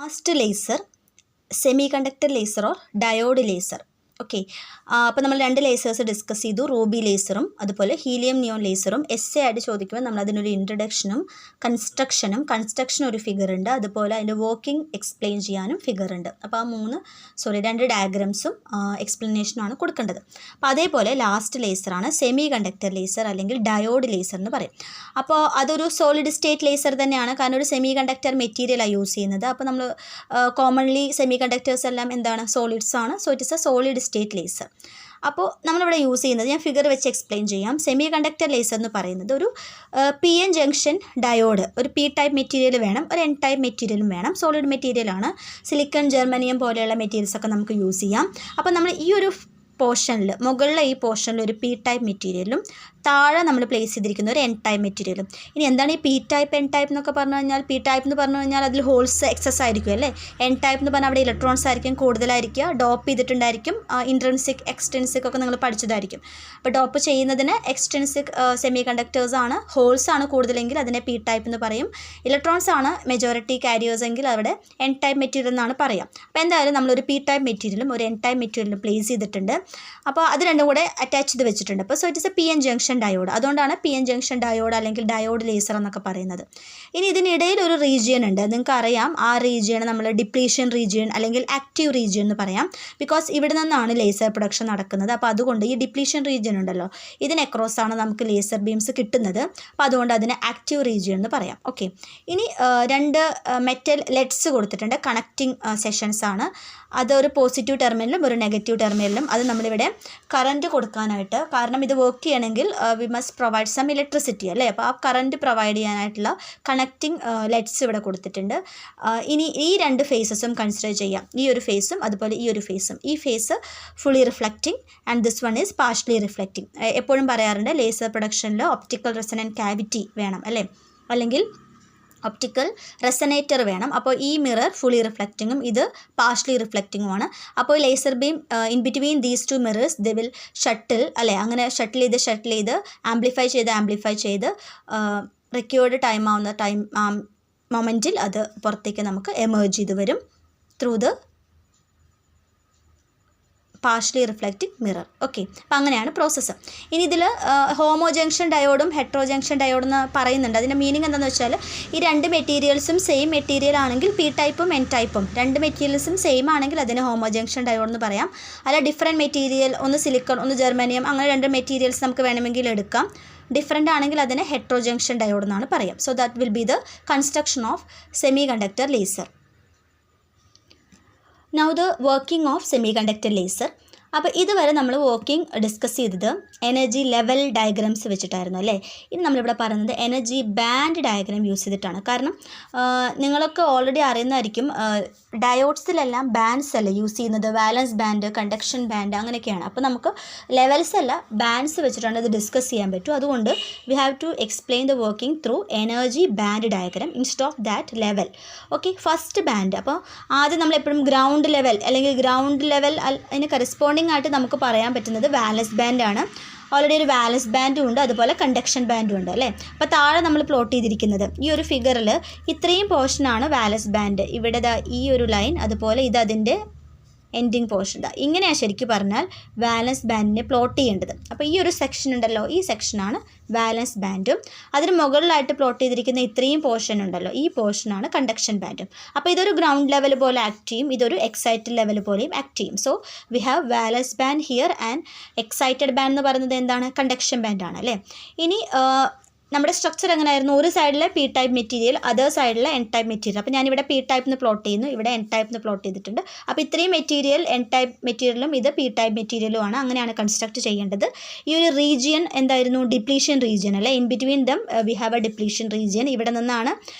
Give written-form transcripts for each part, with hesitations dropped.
Fast laser, semiconductor laser or diode laser. Okay, അപ്പോൾ നമ്മൾ രണ്ട് ലേസേഴ്സ് ഡിസ്കസ് ചെയ്തു. റൂബി ലേസറും അതുപോലെ ഹീലിയം നിയോൺ ലേസറും. എസ് ആയിട്ട് ചോദിക്കുമ്പോൾ നമ്മൾ അതിനൊരു ഇൻട്രഡക്ഷനും കൺസ്ട്രക്ഷൻ ഒരു ഫിഗർ ഉണ്ട്, അതുപോലെ അതിൻ്റെ വർക്കിംഗ് എക്സ്പ്ലെയിൻ ചെയ്യാനും ഫിഗർ ഉണ്ട്. അപ്പോൾ രണ്ട് ഡയഗ്രാംസും എക്സ്പ്ലനേഷനുമാണ് കൊടുക്കേണ്ടത്. അപ്പോൾ അതേപോലെ ലാസ്റ്റ് ലേസറാണ് സെമി കണ്ടക്ടർ ലേസർ അല്ലെങ്കിൽ ഡയോഡ് ലേസർ എന്ന് പറയും. അപ്പോൾ അതൊരു സോളിഡ് സ്റ്റേറ്റ് ലേസർ തന്നെയാണ്, കാരണം ഒരു സെമി കണ്ടക്ടർ മെറ്റീരിയലാണ് യൂസ് ചെയ്യുന്നത്. അപ്പോൾ നമ്മൾ കോമൺലി സെമി കണ്ടക്ടേഴ്സ് എല്ലാം എന്താണ്, സോളിഡ്സ് ആണ്. So it is A solid state laser. അപ്പോൾ നമ്മളിവിടെ യൂസ് ചെയ്യുന്നത്, ഞാൻ ഫിഗർ വെച്ച് എക്സ്പ്ലെയിൻ ചെയ്യാം. സെമി കണ്ടക്ടർ ലേസർ എന്ന് പറയുന്നത് ഒരു PN ജംഗ്ഷൻ ഡയോഡ്, ഒരു P ടൈപ്പ് മെറ്റീരിയൽ വേണം, ഒരു N ടൈപ്പ് മെറ്റീരിയലും വേണം. സോളിഡ് മെറ്റീരിയലാണ്. സിലിക്കൺ, ജർമ്മനിയം പോലെയുള്ള മെറ്റീരിയൽസൊക്കെ നമുക്ക് യൂസ് ചെയ്യാം. അപ്പോൾ നമ്മൾ ഈ ഒരു പോർഷനിൽ, മുകളിലെ ഈ പോർഷനിൽ ഒരു P ടൈപ്പ് മെറ്റീരിയലും താഴെ നമ്മൾ പ്ലേസ് ചെയ്തിരിക്കുന്ന ഒരു N ടൈപ്പ് മെറ്റീരിയലും. ഇനി എന്താണ് ഈ P ടൈപ്പ് N ടൈപ്പ് എന്നൊക്കെ പറഞ്ഞു കഴിഞ്ഞാൽ, P ടൈപ്പ് എന്ന് പറഞ്ഞു കഴിഞ്ഞാൽ അതിൽ ഹോൾസ് എക്സസ് ആയിരിക്കും അല്ലേ. N ടൈപ്പ് എന്ന് പറഞ്ഞാൽ അവിടെ ഇലക്ട്രോൺസ് ആയിരിക്കും കൂടുതലായിരിക്കുക, ഡോപ്പ് ചെയ്തിട്ടുണ്ടായിരിക്കും. ഇൻട്രിൻസിക് എക്സ്ട്രിൻസിക് ഒക്കെ നിങ്ങൾ പഠിച്ചതായിരിക്കും. അപ്പോൾ ഡോപ്പ് ചെയ്യുന്നതിന് എക്സ്ട്രിൻസിക് സെമി കണ്ടക്ടേഴ്സ് ആണ്. ഹോൾസ് ആണ് കൂടുതലെങ്കിൽ അതിനെ P ടൈപ്പ് എന്ന് പറയും. ഇലക്ട്രോൺസ് ആണ് മെജോറിറ്റി കാരിയേഴ്സ് എങ്കിൽ അവിടെ N ടൈപ്പ് മെറ്റീരിയൽ എന്നാണ് പറയുക. അപ്പോൾ എന്തായാലും നമ്മളൊരു P ടൈപ്പ് മെറ്റീരിയലും ഒരു N ടൈപ്പ് മെറ്റീരിയലും പ്ലേസ് ചെയ്തിട്ടുണ്ട്. അപ്പോൾ അത് രണ്ടും കൂടെ അറ്റാച്ച് ചെയ്ത് വെച്ചിട്ടുണ്ട്. അപ്പോൾ so it is A PN junction diode. അതുകൊണ്ടാണ് PN ജംഗ്ഷൻ ഡയോഡ് അല്ലെങ്കിൽ ഡയോഡ് ലേസർ എന്നൊക്കെ പറയുന്നത്. ഇനി ഇതിനിടയിൽ ഒരു റീജിയൻ ഉണ്ട്, നിങ്ങൾക്ക് അറിയാം. ആ റീജിയൻ നമ്മൾ ഡിപ്ലീഷൻ റീജിയൻ അല്ലെങ്കിൽ ആക്റ്റീവ് റീജിയൻ എന്ന് പറയാം. ബിക്കോസ് ഇവിടെ നിന്നാണ് ലേസർ പ്രൊഡക്ഷൻ നടക്കുന്നത്. അപ്പോൾ അതുകൊണ്ട് ഈ ഡിപ്ലീഷൻ റീജിയൻ ഉണ്ടല്ലോ, ഇതിന് അക്രോസ് ആണ് നമുക്ക് ലേസർ ബീംസ് കിട്ടുന്നത്. അപ്പോൾ അതുകൊണ്ട് അതിന് ആക്റ്റീവ് റീജിയൻ എന്ന് പറയാം. ഓക്കെ, ഇനി രണ്ട് മെറ്റൽ ലെഡ്സ് കൊടുത്തിട്ടുണ്ട്, കണക്റ്റിംഗ് സെഷൻസ് ആണ്. അതൊരു പോസിറ്റീവ് ടെർമിനലും ഒരു നെഗറ്റീവ് ടെർമിനലും. അത് നമ്മളിവിടെ കറൻറ്റ് കൊടുക്കാനായിട്ട്, കാരണം ഇത് വർക്ക് ചെയ്യണമെങ്കിൽ we must provide some electricity അല്ലേ. അപ്പോൾ ആ കറൻറ്റ് പ്രൊവൈഡ് ചെയ്യാനായിട്ടുള്ള കണക്റ്റിംഗ് ലെഡ്സ് ഇവിടെ കൊടുത്തിട്ടുണ്ട്. ഇനി ഈ രണ്ട് ഫേസസും കൺസിഡർ ചെയ്യാം, ഈ ഒരു ഫേസും അതുപോലെ ഈ ഒരു ഫേസും. ഈ phase fully reflecting and this one is partially reflecting. എപ്പോഴും പറയാറുണ്ട് ലേസർ പ്രൊഡക്ഷനിൽ ഒപ്റ്റിക്കൽ റെസൊണൻറ്റ് ക്യാവിറ്റി വേണം അല്ലേ, അല്ലെങ്കിൽ ഒപ്റ്റിക്കൽ റെസനേറ്റർ വേണം. അപ്പോൾ ഈ മിറർ ഫുള്ളി റിഫ്ലക്റ്റിങ്ങും ഇത് പാർഷ്യലി റിഫ്ലക്റ്റിങ്ങുമാണ്. അപ്പോൾ laser beam in between these two mirrors they will shuttle അല്ലേ, അങ്ങനെ ഷട്ടിൽ ചെയ്ത് ആംപ്ലിഫൈ ചെയ്ത് റിക്വേർഡ് ടൈം ആവുന്ന മൊമെൻറ്റിൽ അത് പുറത്തേക്ക് നമുക്ക് എമേർജ് ചെയ്ത് വരും through the partially reflecting mirror. Okay, അപ്പോൾ അങ്ങനെയാണ് പ്രോസസ്സ്. ഇനി ഇതിൽ ഹോമോ ജംഗ്ഷൻ ഡയോഡും ഹെട്രോ ജംഗ്ഷൻ ഡയോഡും എന്ന് പറയുന്നുണ്ട്. അതിൻ്റെ മീനിങ് എന്താണെന്ന് വെച്ചാൽ, ഈ രണ്ട് മെറ്റീരിയൽസും സെയിം മെറ്റീരിയൽ ആണെങ്കിൽ P ടൈപ്പും N ടൈപ്പും, രണ്ട് മെറ്റീരിയൽസും സെയിം ആണെങ്കിൽ അതിന് ഹോമോ ജംഗ്ഷൻ ഡയോഡ് എന്ന് പറയാം. അല്ല ഡിഫറെൻറ്റ് മെറ്റീരിയൽ, ഒന്ന് സിലിക്കൺ ഒന്ന് ജർമ്മനിയം, അങ്ങനെ രണ്ട് മെറ്റീരിയൽസ് നമുക്ക് വേണമെങ്കിൽ എടുക്കാം. ഡിഫറെൻ്റ് ആണെങ്കിൽ അതിന് ഹെട്രോ ജംഗ്ഷൻ ഡയോഡ് എന്നാണ് പറയാം. So that will be the construction of semi conductor laser. Now the working of semiconductor laser. അപ്പോൾ ഇതുവരെ നമ്മൾ വർക്കിംഗ് ഡിസ്കസ് ചെയ്തത് എനർജി ലെവൽ ഡയഗ്രാംസ് വെച്ചിട്ടായിരുന്നു അല്ലേ. ഇനി നമ്മളിവിടെ പറയുന്നത് എനർജി ബാൻഡ് ഡയഗ്രാം യൂസ് ചെയ്തിട്ടാണ്. കാരണം നിങ്ങളൊക്കെ ഓൾറെഡി അറിയുന്നതായിരിക്കും, ഡയോഡ്സിലെല്ലാം ബാൻഡ്സ് അല്ല യൂസ് ചെയ്യുന്നത്, വാലൻസ് ബാൻഡ്, കണ്ടക്ഷൻ ബാൻഡ് അങ്ങനെയൊക്കെയാണ്. അപ്പോൾ നമുക്ക് ലെവൽസ് അല്ല ബാൻഡ്സ് വെച്ചിട്ടാണ് ഇത് ഡിസ്കസ് ചെയ്യാൻ പറ്റും. അതുകൊണ്ട് we have to explain the working through energy band diagram instead of that level. Okay, first band. അപ്പോൾ ആദ്യം നമ്മളെപ്പോഴും ഗ്രൗണ്ട് ലെവൽ അല്ലെങ്കിൽ ഗ്രൗണ്ട് ലെവൽ അതിന് കറസ്പോണ്ടിങ് ആയിട്ട് നമുക്ക് പറയാൻ പറ്റുന്നത് വാലൻസ് ബാൻഡാണ്. ഓൾറെഡി ഒരു വാലൻസ് ബാൻഡും ഉണ്ട്, അതുപോലെ കണ്ടക്ഷൻ ബാൻഡും ഉണ്ട് അല്ലേ. അപ്പോൾ താഴെ നമ്മൾ പ്ലോട്ട് ചെയ്തിരിക്കുന്നത് ഈ ഒരു ഫിഗറിൽ ഇത്രയും പോർഷനാണ് വാലൻസ് ബാൻഡ്. ഇവിടെ ഈ ഒരു ലൈൻ, അതുപോലെ ഇത് അതിൻ്റെ എൻഡിങ് പോർഷൻ. ഇങ്ങനെയാണ് ശരിക്കും പറഞ്ഞാൽ വാലൻസ് ബാൻഡിനെ പ്ലോട്ട് ചെയ്യേണ്ടത്. അപ്പോൾ ഈ ഒരു സെക്ഷൻ ഉണ്ടല്ലോ, ഈ സെക്ഷനാണ് വാലൻസ് ബാൻഡും. അതിന് മുകളിലായിട്ട് പ്ലോട്ട് ചെയ്തിരിക്കുന്ന ഇത്രയും പോർഷൻ ഉണ്ടല്ലോ, ഈ പോർഷനാണ് കണ്ടക്ഷൻ ബാൻഡും. അപ്പോൾ ഇതൊരു ഗ്രൗണ്ട് ലെവൽ പോലെ ആക്ട് ചെയ്യും, ഇതൊരു എക്സൈറ്റഡ് ലെവൽ പോലെയും ആക്ട് ചെയ്യും. So we have വാലൻസ് band here and excited band എന്ന് പറയുന്നത് എന്താണ്, കണ്ടക്ഷൻ ബാൻഡാണ് അല്ലേ. ഇനി നമ്മുടെ സ്ട്രക്ചർ എങ്ങനെയായിരുന്നു, ഒരു സൈഡിൽ P ടൈപ്പ് മെറ്റീരിയൽ, അതർ സൈഡിൽ N ടൈപ്പ് മെറ്റീരിയൽ. അപ്പോൾ ഞാനിവിടെ P ടൈപ്പ് എന്ന് പ്ലോട്ട് ചെയ്യുന്നു, ഇവിടെ N ടൈപ്പ് എന്ന് പ്ലോട്ട് ചെയ്തിട്ടുണ്ട്. അപ്പോൾ ഇത്രയും മെറ്റീരിയൽ N ടൈപ്പ് മെറ്റീരിയലും ഇത് P ടൈപ്പ് മെറ്റീരിയലുമാണ്. അങ്ങനെയാണ് കൺസ്ട്രക്ട് ചെയ്യേണ്ടത്. ഈ ഒരു റീജിയൻ എന്തായിരുന്നു, ഡിപ്ലീഷൻ റീജിയൻ അല്ലേ. In between them we have A depletion region. ഇവിടെ നിന്നാണ്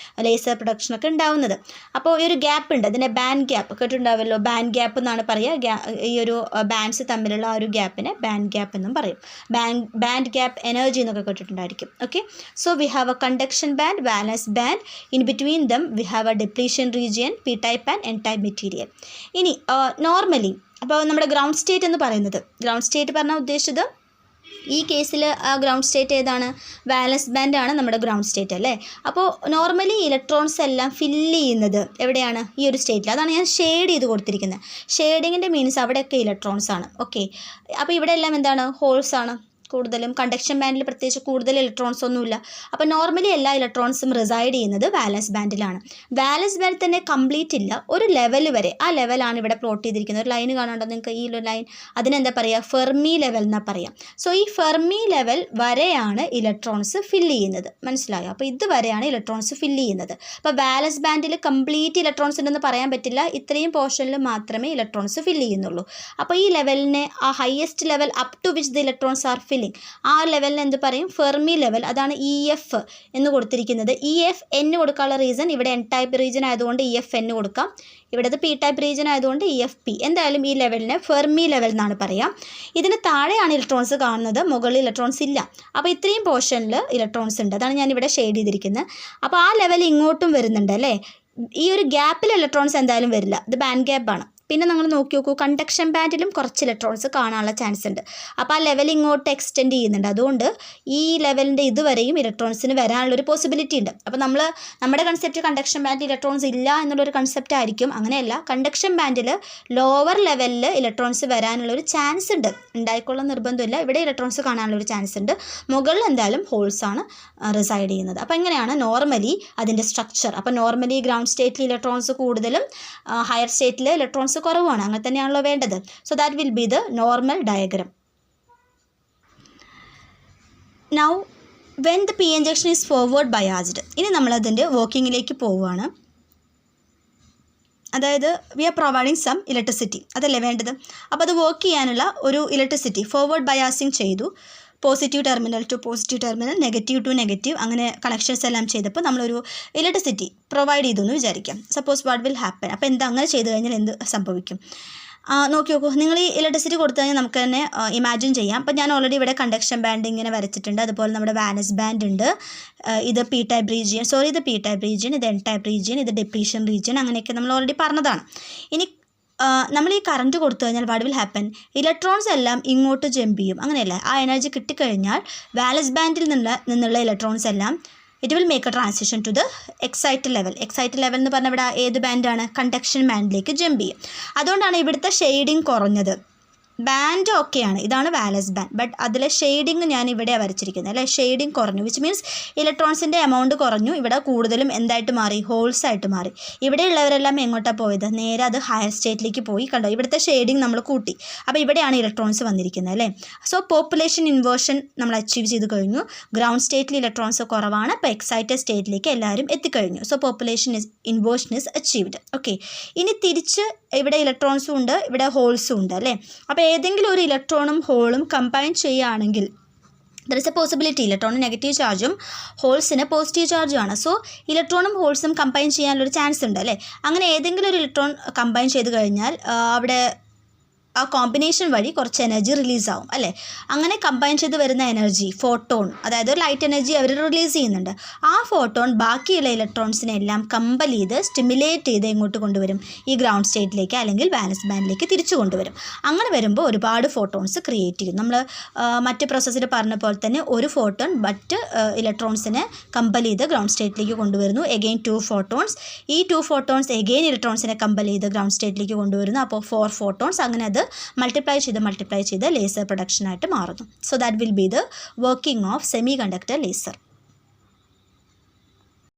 ലേസർ പ്രൊഡക്ഷനൊക്കെ ഉണ്ടാവുന്നത്. അപ്പോൾ ഈ ഒരു ഗ്യാപ്പ് ഉണ്ട്, അതിനെ ബാൻഡ് ഗ്യാപ്പ് കേട്ടിട്ടുണ്ടാവല്ലോ, ബാൻഡ് ഗ്യാപ്പ് എന്നാണ് പറയുക. ഈ ഒരു ബാൻഡ്സ് തമ്മിലുള്ള ആ ഒരു ഗ്യാപ്പിനെ ബാൻഡ് ഗ്യാപ്പ് എന്നും പറയും. ബാൻഡ് ഗ്യാപ്പ് എനർജി എന്നൊക്കെ കേട്ടിട്ടുണ്ടായിരിക്കും. Okay, so we have a conduction band, valence band. In between them we have a depletion region, P type and N type material. ഇനി നോർമലി അപ്പോൾ നമ്മുടെ ഗ്രൗണ്ട് സ്റ്റേറ്റ് എന്ന് പറയുന്നത്, ground state പറഞ്ഞാൽ ഉദ്ദേശിച്ചത് ഈ കേസിൽ ആ ഗ്രൗണ്ട് സ്റ്റേറ്റ് ഏതാണ്? വാലൻസ് ബാൻഡ് ആണ് നമ്മുടെ ഗ്രൗണ്ട് സ്റ്റേറ്റ് അല്ലേ. അപ്പോൾ നോർമലി ഇലക്ട്രോൺസ് എല്ലാം ഫില്ല് ചെയ്യുന്നത് എവിടെയാണ്? ഈ ഒരു സ്റ്റേറ്റിൽ. അതാണ് ഞാൻ ഷെയ്ഡ് ചെയ്ത് കൊടുത്തിരിക്കുന്നത്. ഷെയ്ഡിങ്ങിൻ്റെ മീൻസ് അവിടെയൊക്കെ ഇലക്ട്രോൺസ് ആണ്. ഓക്കെ, അപ്പോൾ ഇവിടെ എല്ലാം എന്താണ്? ഹോൾസ് ആണ്. കൂടുതലും കണ്ടക്ഷൻ ബാൻഡിൽ പ്രത്യേകിച്ച് കൂടുതൽ ഇലക്ട്രോൺസ് ഒന്നുമില്ല. അപ്പോൾ നോർമലി എല്ലാ ഇലക്ട്രോൺസും റിസൈഡ് ചെയ്യുന്നത് വാലൻസ് ബാൻഡിലാണ്. വാലൻസ് ബാൻഡ് തന്നെ കംപ്ലീറ്റ് ഇല്ല, ഒരു ലെവൽ വരെ. ആ ലെവലാണ് ഇവിടെ പ്ലോട്ട് ചെയ്തിരിക്കുന്നത്. ഒരു ലൈൻ കാണാണ്ടോ നിങ്ങൾക്ക്? ഈ ഒരു ലൈൻ, അതിനെന്താ പറയുക? ഫെർമി ലെവൽ എന്നാണ് പറയാം. സോ ഈ ഫെർമി ലെവൽ വരെയാണ് ഇലക്ട്രോൺസ് ഫില്ല് ചെയ്യുന്നത്. മനസ്സിലായോ? അപ്പോൾ ഇതുവരെയാണ് ഇലക്ട്രോൺസ് ഫില്ല് ചെയ്യുന്നത്. അപ്പോൾ വാലൻസ് ബാൻഡിൽ കംപ്ലീറ്റ് ഇലക്ട്രോൺസ് ഉണ്ടെന്ന് പറയാൻ പറ്റില്ല. ഇത്രയും പോർഷനിൽ മാത്രമേ ഇലക്ട്രോൺസ് ഫില്ല് ചെയ്യുന്നുള്ളൂ. അപ്പോൾ ഈ ലെവലിനെ, ആ highest level up to which the electrons are filling, ആ ലെവലിന് എന്ത് പറയും? Fermi level. അതാണ് EF എന്ന് കൊടുത്തിരിക്കുന്നത്. EF N കൊടുക്കാനുള്ള റീസൺ, ഇവിടെ N ടൈപ്പ് റീജിയൻ ആയതുകൊണ്ട് EF N കൊടുക്കാം. ഇവിടുത്തെ P ടൈപ്പ് റീജിയൻ ആയതുകൊണ്ട് EFP. എന്തായാലും ഈ ലെവലിനെ ഫെർമി ലെവൽ എന്നാണ് പറയുക. ഇതിന് താഴെയാണ് ഇലക്ട്രോൺസ് കാണുന്നത്, മുകളിൽ ഇലക്ട്രോൺസ് ഇല്ല. അപ്പോൾ ഇത്രയും പോർഷനിൽ ഇലക്ട്രോൺസ് ഉണ്ട്. അതാണ് ഞാനിവിടെ ഷെയ്ഡ് ചെയ്തിരിക്കുന്നത്. അപ്പോൾ ആ ലെവൽ ഇങ്ങോട്ടും വരുന്നുണ്ട് അല്ലേ. ഈ ഒരു ഗ്യാപ്പിൽ ഇലക്ട്രോൺസ് എന്തായാലും വരില്ല. ഇത് ബാൻഡ് ഗ്യാപ്പാണ്. പിന്നെ നിങ്ങൾ നോക്കി നോക്കൂ, കണ്ടക്ഷൻ ബാൻഡിലും കുറച്ച് ഇലക്ട്രോൺസ് കാണാനുള്ള ചാൻസ് ഉണ്ട്. അപ്പോൾ ആ ലെവൽ ഇങ്ങോട്ട് എക്സ്റ്റെൻഡ് ചെയ്യുന്നുണ്ട്. അതുകൊണ്ട് ഈ ലെവലിൻ്റെ ഇതുവരെയും ഇലക്ട്രോൺസിന് വരാനുള്ളൊരു പോസിബിലിറ്റി ഉണ്ട്. അപ്പോൾ നമ്മുടെ കൺസെപ്റ്റ് കണ്ടക്ഷൻ ബാൻഡിൽ ഇലക്ട്രോൺസ് ഇല്ല എന്നുള്ളൊരു കൺസെപ്റ്റ് ആയിരിക്കും. അങ്ങനെയല്ല, കണ്ടക്ഷൻ ബാൻഡിൽ ലോവർ ലെവലിൽ ഇലക്ട്രോൺസ് വരാനുള്ളൊരു ചാൻസ് ഉണ്ട്. ഉണ്ടായിക്കൊള്ളുന്ന നിർബന്ധമില്ല. ഇവിടെ ഇലക്ട്രോൺസ് കാണാനുള്ളൊരു ചാൻസ് ഉണ്ട്. മുകളിൽ എന്തായാലും ഹോൾസാണ് റിസൈഡ് ചെയ്യുന്നത്. അപ്പോൾ എങ്ങനെയാണ് നോർമലി അതിൻ്റെ സ്ട്രക്ചർ? അപ്പോൾ നോർമലി ഗ്രൗണ്ട് സ്റ്റേറ്റിൽ ഇലക്ട്രോൺസ് കൂടുതലും, ഹയർ സ്റ്റേറ്റിൽ ഇലക്ട്രോൺസ് കുറവാണ്. അങ്ങനെ തന്നെയാണല്ലോ വേണ്ടത്. So that will be the normal diagram. Now when the P N junction is forward biased, ഇനി നമ്മളതിൻ്റെ വർക്കിങ്ങിലേക്ക് പോവുകയാണ്. അതായത് we are providing some electricity, അതല്ലേ വേണ്ടത്. അപ്പോൾ അത് വർക്ക് ചെയ്യാനുള്ള ഒരു ഇലക്ട്രിസിറ്റി ഫോർവേഡ് ബയാസിങ് ചെയ്തു. Positive terminal to positive terminal, negative to negative, അങ്ങനെ കണക്ഷൻസ് എല്ലാം ചെയ്തപ്പോൾ നമ്മളൊരു ഇലക്ട്രിസിറ്റി പ്രൊവൈഡ് ചെയ്തു എന്ന് വിചാരിക്കാം. Suppose what will happen? അപ്പോൾ എന്താ അങ്ങനെ ചെയ്ത് കഴിഞ്ഞാൽ എന്ത് സംഭവിക്കും? നോക്കി നോക്കൂ, നിങ്ങൾ ഈ ഇലക്ട്രിസിറ്റി കൊടുത്തു കഴിഞ്ഞാൽ നമുക്ക് തന്നെ ഇമാജിൻ ചെയ്യാം. അപ്പോൾ ഞാൻ ഓൾറെഡി ഇവിടെ കണ്ടക്ഷൻ ബാൻഡ് ഇങ്ങനെ വരച്ചിട്ടുണ്ട്. അതുപോലെ നമ്മുടെ വാലൻസ് ബാൻഡ് ഉണ്ട്. ഇത് P ടൈപ്പ് റീജിയൻ, ഇത് P ടൈപ്പ് റീജിയൻ, ഇത് N ടൈപ്പ് റീജിയൻ, ഇത് ഡിപ്ലീഷൻ റീജിയൻ, അങ്ങനെയൊക്കെ നമ്മൾ ഓൾറെഡി പറഞ്ഞതാണ്. ഇനി നമ്മൾ ഈ കറണ്ട് കൊടുത്തു കഴിഞ്ഞാൽ വാട്ട് വിൽ ഹാപ്പൻ? ഇലക്ട്രോൺസ് എല്ലാം ഇങ്ങോട്ട് ജമ്പ് ചെയ്യും. അങ്ങനെയല്ലേ? ആ എനർജി കിട്ടിക്കഴിഞ്ഞാൽ വാലൻസ് ബാൻഡിൽ നിന്നുള്ള ഇലക്ട്രോൺസ് എല്ലാം it will make a transition to the excited level. Excited level എന്ന് പറഞ്ഞാൽ ഇവിടെ ഏത് ബാൻഡാണ്? കണ്ടക്ഷൻ ബാൻഡിലേക്ക് ജമ്പ് ചെയ്യും. അതുകൊണ്ടാണ് ഇവിടുത്തെ ഷെയ്ഡിങ് കുറഞ്ഞത്. ബാൻഡ് ഓക്കെയാണ്, ഇതാണ് വാലൻസ് ബാൻഡ്. ബട്ട് അതിലെ ഷെയ്ഡിങ് ഞാൻ ഇവിടെ വരച്ചിരിക്കുന്നത് അല്ലേ. ഷെയ്ഡിങ് കുറഞ്ഞു, വിച്ച് മീൻസ് ഇലക്ട്രോൺസിൻ്റെ എമൗണ്ട് കുറഞ്ഞു. ഇവിടെ കൂടുതലും എന്തായിട്ട് മാറി? ഹോൾസ് ആയിട്ട് മാറി. ഇവിടെയുള്ളവരെല്ലാം എങ്ങോട്ടാണ് പോയത്? നേരെ അത് ഹയർ സ്റ്റേറ്റിലേക്ക് പോയി. കണ്ടോ, ഇവിടുത്തെ ഷെയ്ഡിങ് നമ്മൾ കൂട്ടി. അപ്പോൾ ഇവിടെയാണ് ഇലക്ട്രോൺസ് വന്നിരിക്കുന്നത് അല്ലേ. സോ പോപ്പുലേഷൻ ഇൻവേർഷൻ നമ്മൾ അച്ചീവ് ചെയ്ത് കഴിഞ്ഞു. ഗ്രൗണ്ട് സ്റ്റേറ്റിൽ ഇലക്ട്രോൺസ് കുറവാണ്. അപ്പോൾ എക്സൈറ്റഡ് സ്റ്റേറ്റിലേക്ക് എല്ലാവരും എത്തിക്കഴിഞ്ഞു. So population inversion is achieved. Okay, ഇനി തിരിച്ച് ഇവിടെ ഇലക്ട്രോൺസും ഉണ്ട്, ഇവിടെ ഹോൾസും ഉണ്ട് അല്ലേ. അപ്പോൾ ഏതെങ്കിലും ഒരു ഇലക്ട്രോണും ഹോളും കമ്പൈൻ ചെയ്യുകയാണെങ്കിൽ ദർ ഇസ് എ പോസിബിലിറ്റി ഇലക്ട്രോണിന് നെഗറ്റീവ് ചാർജും ഹോൾസിന് പോസിറ്റീവ് ചാർജുമാണ്. സോ ഇലക്ട്രോണും ഹോൾസും കമ്പൈൻ ചെയ്യാനുള്ളൊരു ചാൻസ് ഉണ്ട് അല്ലേ. അങ്ങനെ ഏതെങ്കിലും ഒരു ഇലക്ട്രോൺ കമ്പൈൻ ചെയ്ത് കഴിഞ്ഞാൽ അവിടെ ആ കോമ്പിനേഷൻ വഴി കുറച്ച് എനർജി റിലീസാവും അല്ലേ. അങ്ങനെ കമ്പൈൻ ചെയ്ത് വരുന്ന എനർജി ഫോട്ടോൺ, അതായത് ലൈറ്റ് എനർജി അവർ റിലീസ് ചെയ്യുന്നുണ്ട്. ആ ഫോട്ടോൺ ബാക്കിയുള്ള ഇലക്ട്രോൺസിനെ എല്ലാം കമ്പൽ ചെയ്ത് സ്റ്റിമുലേറ്റ് ചെയ്ത് എങ്ങോട്ട് കൊണ്ടുവരും? ഈ ഗ്രൗണ്ട് സ്റ്റേറ്റിലേക്ക് അല്ലെങ്കിൽ വാലൻസ് ബാൻഡിലേക്ക് തിരിച്ചു കൊണ്ടുവരും. അങ്ങനെ വരുമ്പോൾ ഒരുപാട് ഫോട്ടോൺസ് ക്രിയേറ്റ് ചെയ്യും. നമ്മൾ മറ്റ് പ്രോസസ്സിൽ പറഞ്ഞ പോലെ തന്നെ ഒരു ഫോട്ടോൺ മറ്റ് ഇലക്ട്രോൺസിനെ കമ്പൽ ചെയ്ത് ഗ്രൗണ്ട് സ്റ്റേറ്റിലേക്ക് കൊണ്ടുവരുന്നു. Again 2 photons. ഈ 2 ഫോട്ടോൺസ് എഗെയിൻ ഇലക്ട്രോൺസിനെ കമ്പൽ ചെയ്ത് ഗ്രൗണ്ട് സ്റ്റേറ്റിലേക്ക് കൊണ്ടുവരുന്നു. അപ്പോൾ 4 ഫോട്ടോൺസ്. അങ്ങനെ അത് മൾട്ടിപ്ലൈ ചെയ്ത് ലേസർ പ്രൊഡക്ഷനായിട്ട് മാറുന്നു. So that will be the working of semi conductor laser.